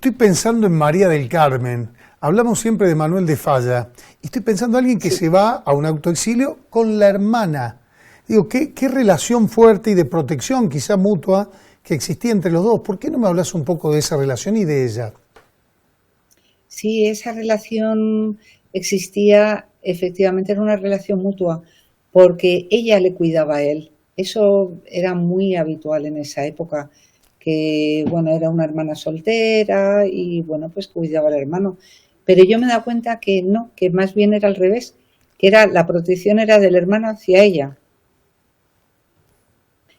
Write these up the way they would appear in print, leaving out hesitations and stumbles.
estoy pensando en María del Carmen. Hablamos siempre de Manuel de Falla. Y estoy pensando en alguien que se va a un autoexilio con la hermana. Digo, qué relación fuerte y de protección, quizá mutua, que existía entre los dos. ¿Por qué no me hablas un poco de esa relación y de ella? Sí, esa relación existía, efectivamente era una relación mutua, porque ella le cuidaba a él. Eso era muy habitual en esa época, que bueno, era una hermana soltera y bueno, pues cuidaba al hermano. Pero yo me he dado cuenta que no, que más bien era al revés, que era la protección era del hermano hacia ella.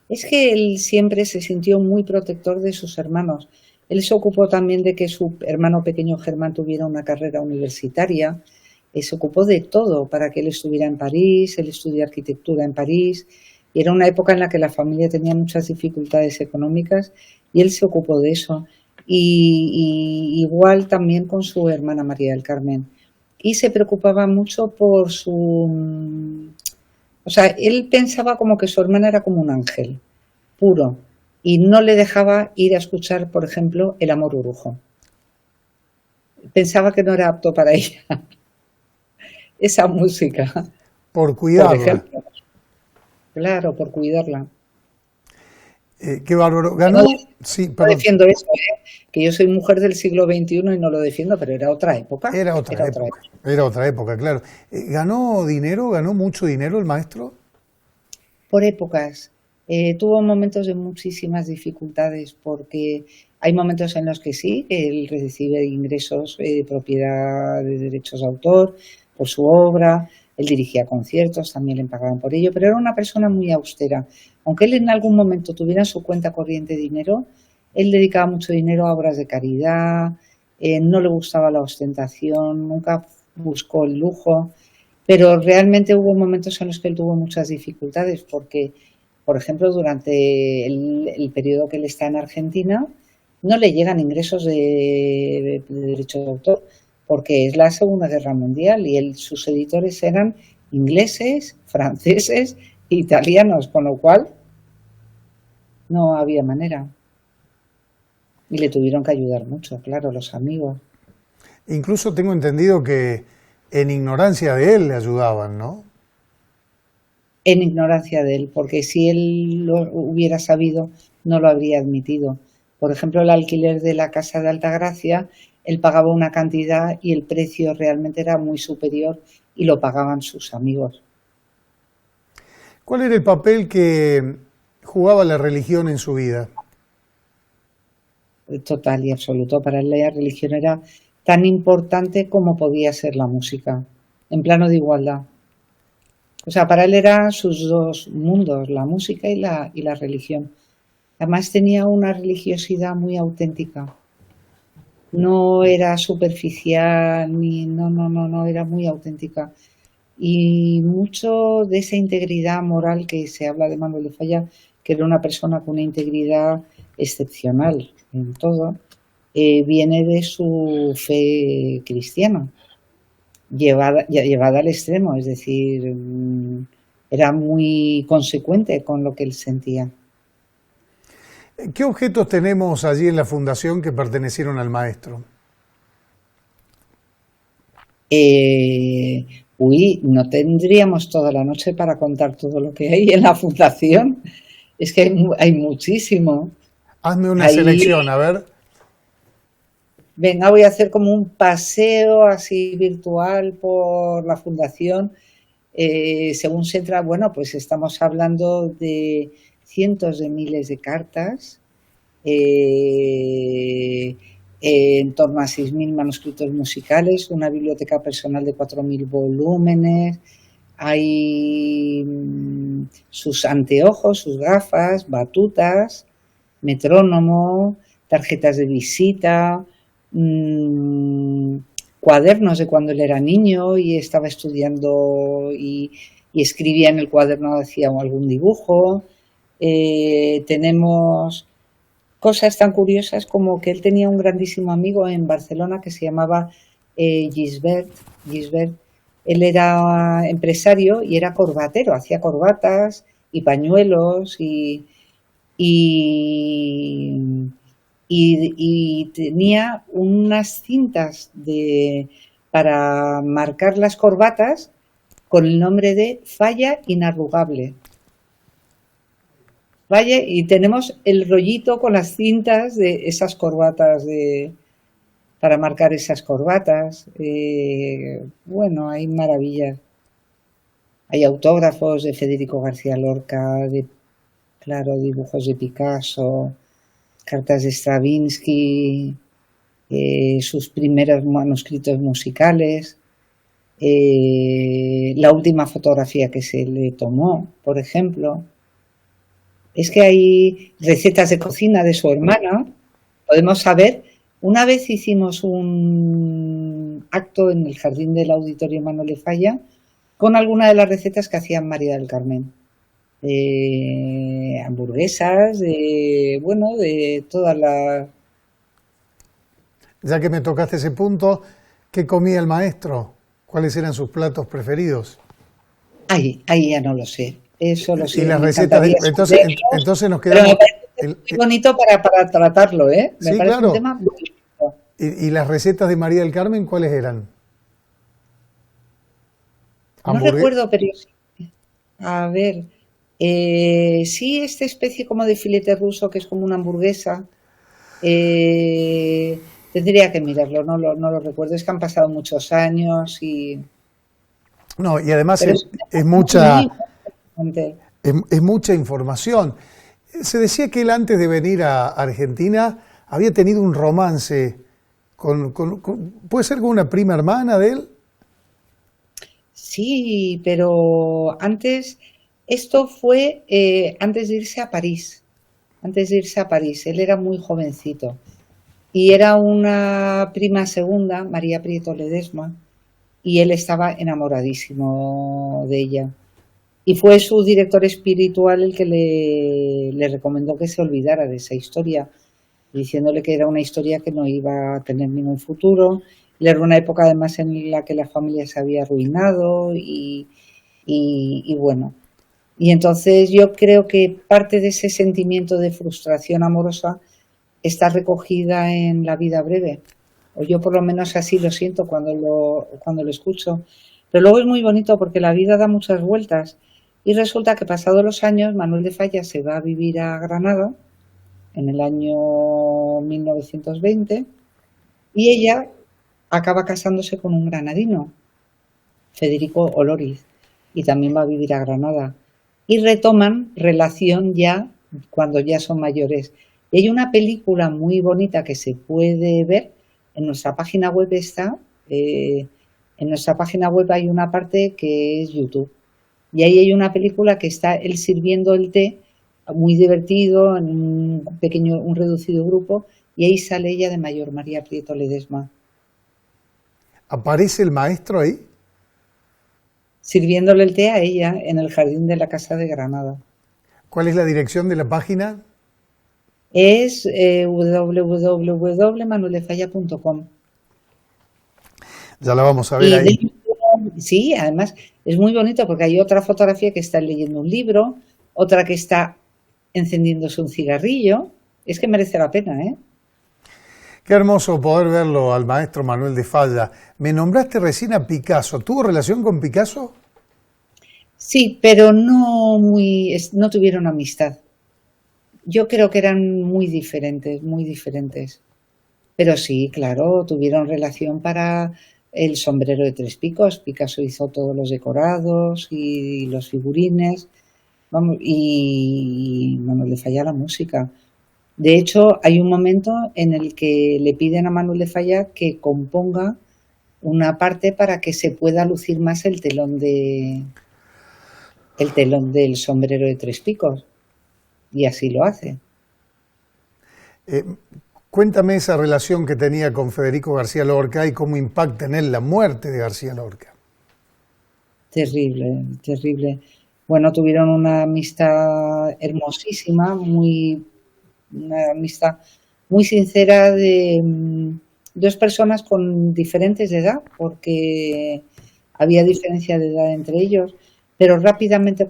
Es que él siempre se sintió muy protector de sus hermanos. Él se ocupó también de que su hermano pequeño Germán tuviera una carrera universitaria. Se ocupó de todo para que él estuviera en París, él estudió arquitectura en París. Y era una época en la que la familia tenía muchas dificultades económicas y él se ocupó de eso. Y igual también con su hermana María del Carmen. Y se preocupaba mucho por su... O sea, él pensaba como que su hermana era como un ángel puro y no le dejaba ir a escuchar, por ejemplo, El amor orujo. Pensaba que no era apto para ella esa música, Por por cuidarla. ejemplo. Claro, por cuidarla. Qué bárbaro. Que no, Ganó, sí, no perdón. defiendo eso, que yo soy mujer del siglo XXI y no lo defiendo, pero era otra época. Era otra Era otra época. época. Era otra época, claro. ¿Ganó dinero? ¿Ganó mucho dinero el maestro? Por épocas. Tuvo momentos de muchísimas dificultades porque hay momentos en los que sí, que él recibe ingresos de propiedad de derechos de autor por su obra, él dirigía conciertos, también le pagaban por ello, pero era una persona muy austera. Aunque él en algún momento tuviera en su cuenta corriente dinero, él dedicaba mucho dinero a obras de caridad, no le gustaba la ostentación, nunca buscó el lujo. Pero realmente hubo momentos en los que él tuvo muchas dificultades porque, por ejemplo, durante el periodo que él está en Argentina, no le llegan ingresos de derechos de autor porque es la Segunda Guerra Mundial y sus editores eran ingleses, franceses e italianos, con lo cual no había manera. Y le tuvieron que ayudar mucho, claro, los amigos. Incluso tengo entendido que en ignorancia de él le ayudaban, ¿no? En ignorancia de él, porque si él lo hubiera sabido, no lo habría admitido. Por ejemplo, el alquiler de la casa de Altagracia, él pagaba una cantidad y el precio realmente era muy superior y lo pagaban sus amigos. ¿Cuál era el papel que jugaba la religión en su vida? Total y absoluto. Para él la religión era tan importante como podía ser la música, en plano de igualdad. O sea, para él eran sus dos mundos, la música y la religión. Además tenía una religiosidad muy auténtica. No era superficial, ni no, era muy auténtica. Y mucho de esa integridad moral que se habla de Manuel de Falla, que era una persona con una integridad excepcional en todo, viene de su fe cristiana, llevada al extremo, es decir, era muy consecuente con lo que él sentía. ¿Qué objetos tenemos allí en la fundación que pertenecieron al maestro? No tendríamos toda la noche para contar todo lo que hay en la fundación. Es que hay muchísimo. Hazme una selección, a ver. Venga, voy a hacer como un paseo así virtual por la fundación. Según se entra, bueno, pues estamos hablando de cientos de miles de cartas, en torno a 6.000 manuscritos musicales, una biblioteca personal de 4.000 volúmenes, hay sus anteojos, sus gafas, batutas, metrónomo, tarjetas de visita, cuadernos de cuando él era niño y estaba estudiando y escribía en el cuaderno, hacía algún dibujo. Tenemos cosas tan curiosas como que él tenía un grandísimo amigo en Barcelona que se llamaba Gisbert. Él era empresario y era corbatero, hacía corbatas y pañuelos y y tenía unas cintas para marcar las corbatas con el nombre de Falla Inarrugable. Vaya, y tenemos el rollito con las cintas de esas corbatas para marcar esas corbatas. Bueno, hay maravillas. Hay autógrafos de Federico García Lorca, claro, dibujos de Picasso, cartas de Stravinsky, sus primeros manuscritos musicales, la última fotografía que se le tomó, por ejemplo. Es que hay recetas de cocina de su hermana. Podemos saber, una vez hicimos un acto en el jardín del Auditorio Manuel de Falla con alguna de las recetas que hacía María del Carmen. Hamburguesas, de todas las... Ya que me tocaste ese punto, ¿qué comía el maestro? ¿Cuáles eran sus platos preferidos? Ahí ya no lo sé. Eso lo sé. Y las recetas, entonces nos pero quedamos... me parece muy bonito para tratarlo, ¿eh? Me Sí, parece claro. un tema muy bonito. ¿Y las recetas de María del Carmen cuáles eran? No recuerdo, pero sí. A ver, sí, esta especie como de filete ruso que es como una hamburguesa. Tendría que mirarlo, no lo recuerdo. Es que han pasado muchos años y... No, y además Pero es mucha... muy interesante. Es mucha información. Se decía que él antes de venir a Argentina había tenido un romance ¿puede ser con una prima hermana de él? Sí, pero esto fue antes de irse a París. Antes de irse a París, él era muy jovencito. Y era una prima segunda, María Prieto Ledesma, y él estaba enamoradísimo de ella. Y fue su director espiritual el que le recomendó que se olvidara de esa historia, diciéndole que era una historia que no iba a tener ningún futuro. Era una época además en la que la familia se había arruinado y bueno. Y entonces yo creo que parte de ese sentimiento de frustración amorosa está recogida en La vida breve. O yo por lo menos así lo siento cuando lo escucho. Pero luego es muy bonito porque la vida da muchas vueltas. Y resulta que pasados los años, Manuel de Falla se va a vivir a Granada en el año 1920 y ella acaba casándose con un granadino, Federico Olóriz, y también va a vivir a Granada. Y retoman relación ya cuando ya son mayores. Y hay una película muy bonita que se puede ver, en nuestra página web está, en nuestra página web hay una parte que es YouTube. Y ahí hay una película que está él sirviendo el té, muy divertido, en un reducido grupo, y ahí sale ella de mayor, María Prieto Ledesma. ¿Aparece el maestro ahí? Sirviéndole el té a ella en el jardín de la Casa de Granada. ¿Cuál es la dirección de la página? Es www.manueldefalla.com. Ya la vamos a ver ahí. Sí, además es muy bonito porque hay otra fotografía que está leyendo un libro, otra que está encendiéndose un cigarrillo. Es que merece la pena, ¿eh? Qué hermoso poder verlo al maestro Manuel de Falla. Me nombraste recién a Picasso. ¿Tuvo relación con Picasso? Sí, pero no tuvieron amistad. Yo creo que eran muy diferentes, muy diferentes. Pero sí, claro, tuvieron relación para el sombrero de tres picos. Picasso hizo todos los decorados y los figurines. Vamos, y Manuel de Falla la música. De hecho, hay un momento en el que le piden a Manuel de Falla que componga una parte para que se pueda lucir más el telón del sombrero de tres picos. Y así lo hace. Cuéntame esa relación que tenía con Federico García Lorca y cómo impacta en él la muerte de García Lorca. Terrible, terrible. Bueno, tuvieron una amistad hermosísima, una amistad muy sincera de dos personas con diferentes de edad, porque había diferencia de edad entre ellos, pero rápidamente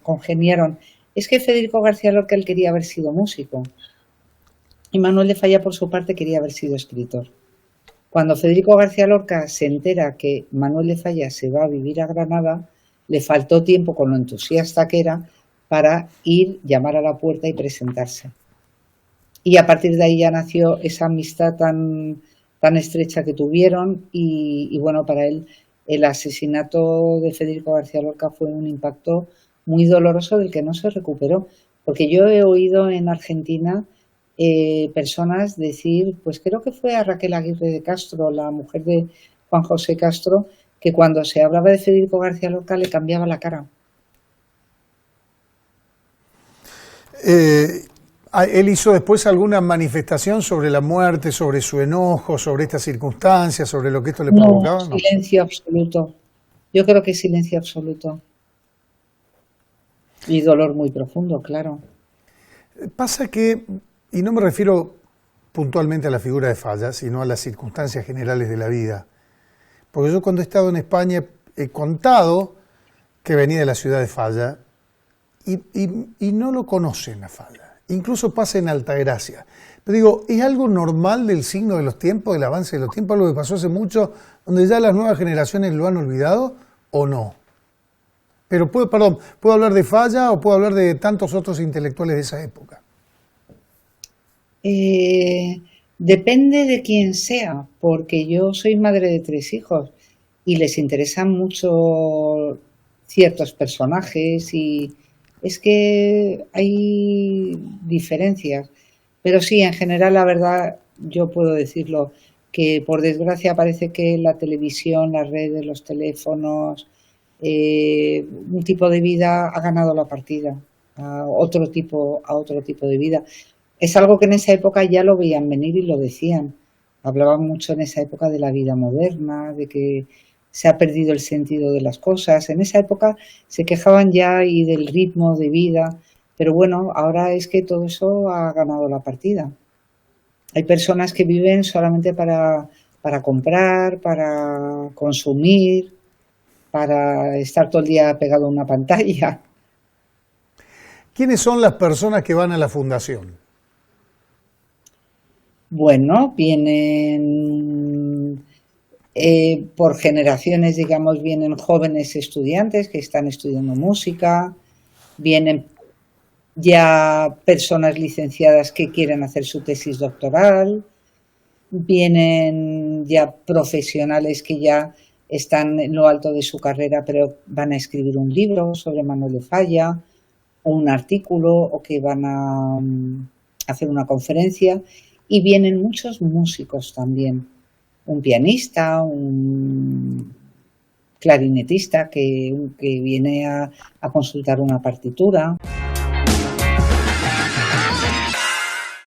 congeniaron. Es que Federico García Lorca él quería haber sido músico. Y Manuel de Falla, por su parte, quería haber sido escritor. Cuando Federico García Lorca se entera que Manuel de Falla se va a vivir a Granada, le faltó tiempo, con lo entusiasta que era, para ir, llamar a la puerta y presentarse. Y a partir de ahí ya nació esa amistad tan estrecha que tuvieron y bueno, para él el asesinato de Federico García Lorca fue un impacto muy doloroso del que no se recuperó. Porque yo he oído en Argentina personas decir, pues creo que fue a Raquel Aguirre de Castro, la mujer de Juan José Castro, que cuando se hablaba de Federico García Lorca le cambiaba la cara. ¿Él hizo después alguna manifestación sobre la muerte, sobre su enojo, sobre estas circunstancias, sobre lo que esto le provocaba? No, silencio absoluto. Yo creo que silencio absoluto. Y dolor muy profundo, claro. Pasa que, y no me refiero puntualmente a la figura de Falla, sino a las circunstancias generales de la vida. Porque yo cuando he estado en España he contado que venía de la ciudad de Falla y no lo conocen a Falla. Incluso pasa en Altagracia. Pero digo, ¿es algo normal del signo de los tiempos, del avance de los tiempos, algo que pasó hace mucho, donde ya las nuevas generaciones lo han olvidado o no? Pero ¿puedo hablar de Falla o puedo hablar de tantos otros intelectuales de esa época? Depende de quién sea, porque yo soy madre de 3 hijos y les interesan mucho ciertos personajes y es que hay diferencias. Pero sí, en general, la verdad, yo puedo decirlo, que por desgracia parece que la televisión, las redes, los teléfonos, un tipo de vida ha ganado la partida a otro tipo de vida. Es algo que en esa época ya lo veían venir y lo decían. Hablaban mucho en esa época de la vida moderna, de que se ha perdido el sentido de las cosas. En esa época se quejaban ya y del ritmo de vida, pero bueno, ahora es que todo eso ha ganado la partida. Hay personas que viven solamente para comprar, para consumir, para estar todo el día pegado a una pantalla. ¿Quiénes son las personas que van a la fundación? Bueno, vienen por generaciones, digamos, vienen jóvenes estudiantes que están estudiando música, vienen ya personas licenciadas que quieren hacer su tesis doctoral, vienen ya profesionales que ya están en lo alto de su carrera pero van a escribir un libro sobre Manuel de Falla o un artículo o que van a hacer una conferencia y vienen muchos músicos también, un pianista, un clarinetista que viene a consultar una partitura.